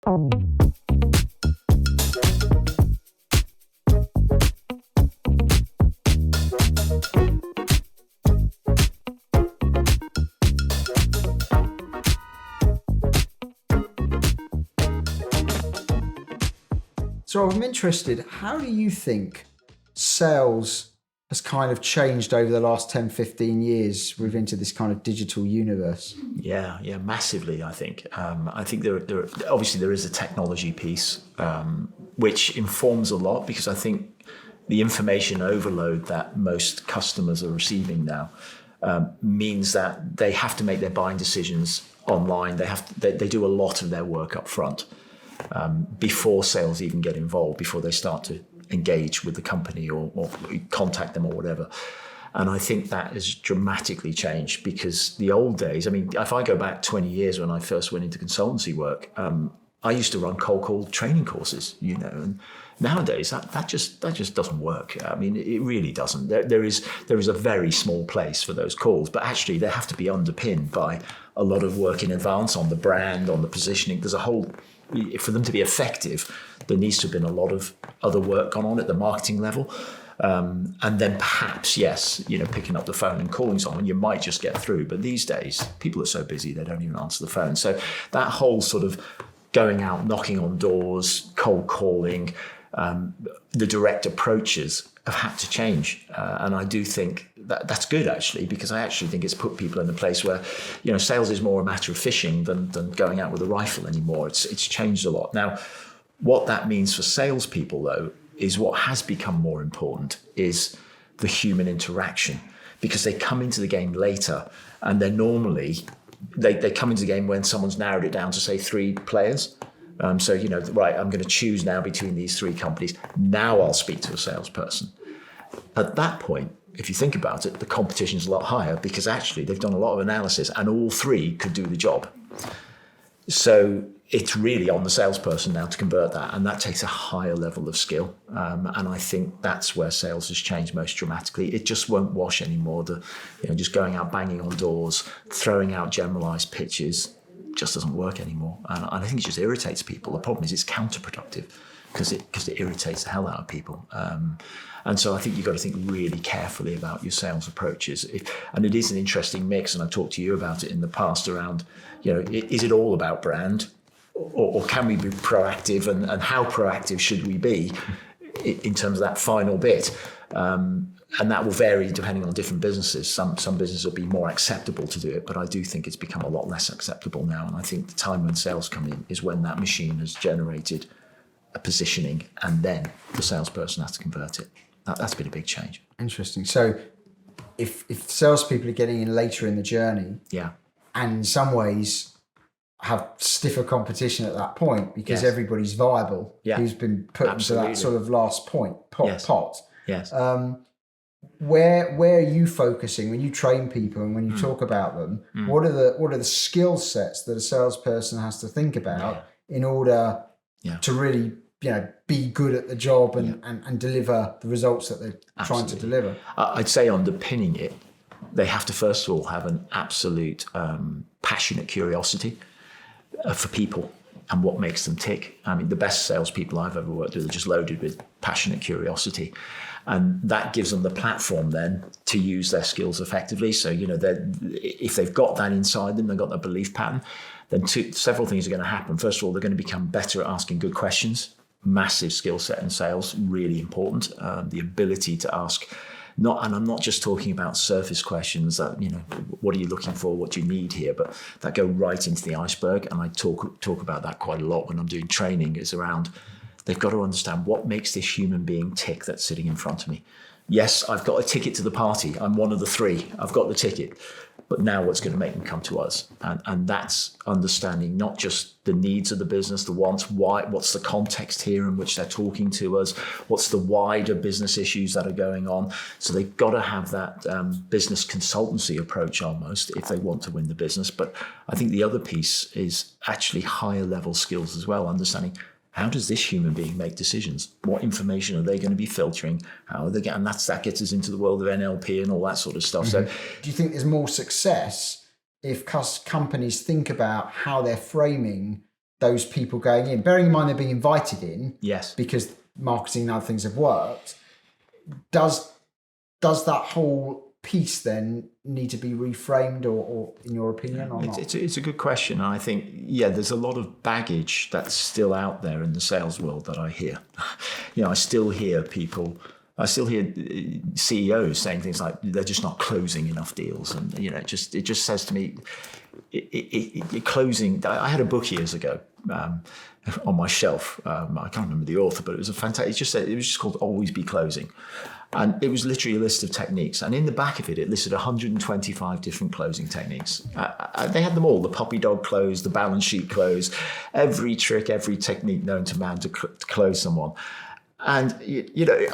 So I'm interested, how do you think sales has kind of changed over the last 10, 15 years? We've into this kind of digital universe. Yeah, massively, I think. I think there obviously there is a technology piece, which informs a lot, because I think the information overload that most customers are receiving now means that they have to make their buying decisions online. They do a lot of their work up front. Before sales even get involved, before they start to engage with the company or contact them or whatever. And I think that has dramatically changed, because the old days, I mean, if I go back 20 years when I first went into consultancy work, I used to run cold call training courses, and nowadays that just doesn't work. I mean, it really doesn't. There is a very small place for those calls, but actually they have to be underpinned by a lot of work in advance on the brand, on the positioning. There's a whole, for them to be effective, there needs to have been a lot of other work gone on at the marketing level. And then perhaps, yes, picking up the phone and calling someone, you might just get through. But these days, people are so busy, they don't even answer the phone. So that whole sort of going out, knocking on doors, cold calling, the direct approaches have had to change. And I do think that's good, actually, because I actually think it's put people in a place where, sales is more a matter of fishing than going out with a rifle anymore. It's changed a lot. Now, what that means for salespeople, though, is what has become more important is the human interaction, because they come into the game later, and they're normally, they come into the game when someone's narrowed it down to, say, 3 players. So, right, I'm going to choose now between these 3 companies. Now I'll speak to a salesperson. At that point, if you think about it, the competition is a lot higher, because actually they've done a lot of analysis and all 3 could do the job. So it's really on the salesperson now to convert that, and that takes a higher level of skill. And I think that's where sales has changed most dramatically. It just won't wash anymore. Just going out banging on doors, throwing out generalized pitches just doesn't work anymore. And I think it just irritates people. The problem is it's counterproductive, because it irritates the hell out of people. And so I think you've got to think really carefully about your sales approaches. And it is an interesting mix, and I've talked to you about it in the past around, is it all about brand? Or can we be proactive, and how proactive should we be in terms of that final bit? And that will vary depending on different businesses. Some businesses will be more acceptable to do it, but I do think it's become a lot less acceptable now. And I think the time when sales come in is when that machine has generated a positioning, and then the salesperson has to convert it. That's been a big change. Interesting. So if salespeople are getting in later in the journey, and in some ways have stiffer competition at that point, because everybody's viable, who's been put into that sort of last pot. Yes. Where are you focusing when you train people and when you talk about them? What are the skill sets that a salesperson has to think about in order to really be good at the job and deliver the results that they're trying to deliver? I'd say underpinning it, they have to first of all have an absolute passionate curiosity for people and what makes them tick. I mean, the best salespeople I've ever worked with are just loaded with passionate curiosity. And that gives them the platform then to use their skills effectively. So, if they've got that inside them, they've got that belief pattern, then several things are going to happen. First of all, they're going to become better at asking good questions. Massive skill set in sales, really important. The ability to ask, and I'm not just talking about surface questions that, what are you looking for? What do you need here? But that go right into the iceberg. And I talk about that quite a lot when I'm doing training. It's around, they've got to understand what makes this human being tick that's sitting in front of me. Yes, I've got a ticket to the party. I'm one of the 3. I've got the ticket. But now what's going to make them come to us? And that's understanding not just the needs of the business, the wants, what's the context here in which they're talking to us, what's the wider business issues that are going on. So they've got to have that business consultancy approach almost if they want to win the business. But I think the other piece is actually higher level skills as well, understanding how does this human being make decisions? What information are they going to be filtering? How are they getting? And that gets us into the world of NLP and all that sort of stuff. So, do you think there's more success if companies think about how they're framing those people going in, bearing in mind they're being invited in, yes, because marketing and other things have worked, does that whole piece then need to be reframed, or in your opinion, or not? It's a good question. And I think, there's a lot of baggage that's still out there in the sales world that I hear. I still hear CEOs saying things like they're just not closing enough deals, and it just says to me, closing. I had a book years ago on my shelf. I can't remember the author, but it was a fantastic. It was just called "Always Be Closing," and it was literally a list of techniques. And in the back of it, it listed 125 different closing techniques. They had them all: the puppy dog close, the balance sheet close, every trick, every technique known to man to close someone. And,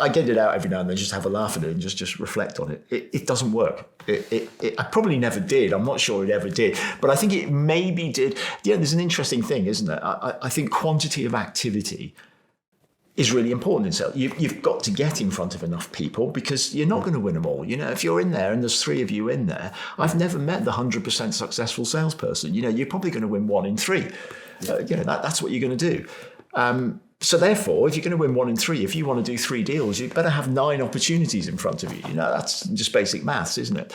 I get it out every now and then, just have a laugh at it and just reflect on it. It doesn't work. I probably never did. I'm not sure it ever did. But I think it maybe did. There's an interesting thing, isn't there? I think quantity of activity is really important in sales. You've got to get in front of enough people, because you're not going to win them all. If you're in there and there's 3 of you in there, I've never met the 100% successful salesperson. You're probably going to win 1 in 3. That's what you're going to do. So therefore, if you're going to win 1 in 3, if you want to do 3 deals, you better have 9 opportunities in front of you. That's just basic maths, isn't it?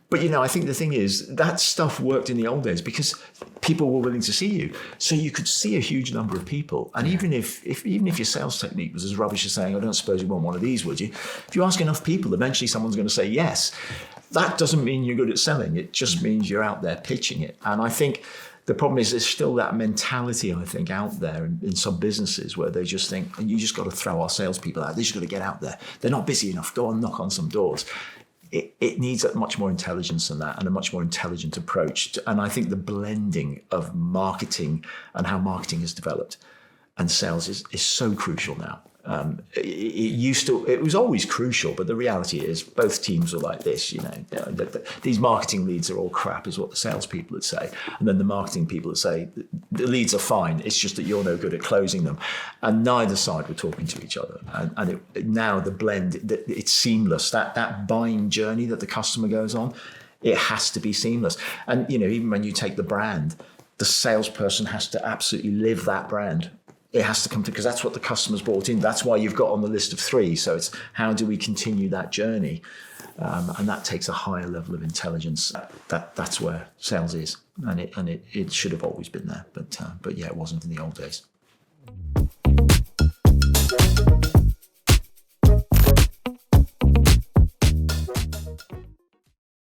But, I think the thing is, that stuff worked in the old days because people were willing to see you. So you could see a huge number of people. And even if your sales technique was as rubbish as saying, I don't suppose you want one of these, would you? If you ask enough people, eventually someone's going to say yes. That doesn't mean you're good at selling. It just means you're out there pitching it. And I think the problem is there's still that mentality, I think, out there in some businesses where they just think, you just got to throw our salespeople out. They just got to get out there. They're not busy enough. Go and knock on some doors. It needs a much more intelligence than that, and a much more intelligent approach. And I think the blending of marketing and how marketing has developed and sales is so crucial now. It was always crucial, but the reality is both teams are like this. These marketing leads are all crap, is what the salespeople would say, and then the marketing people would say the leads are fine. It's just that you're no good at closing them, and neither side were talking to each other. Now the blend, it's seamless. That buying journey that the customer goes on, it has to be seamless. And even when you take the brand, the salesperson has to absolutely live that brand. It has to come to, because that's what the customer's brought in. That's why you've got on the list of 3. So it's how do we continue that journey? And that takes a higher level of intelligence. That's where sales is. And it should have always been there. But it wasn't in the old days.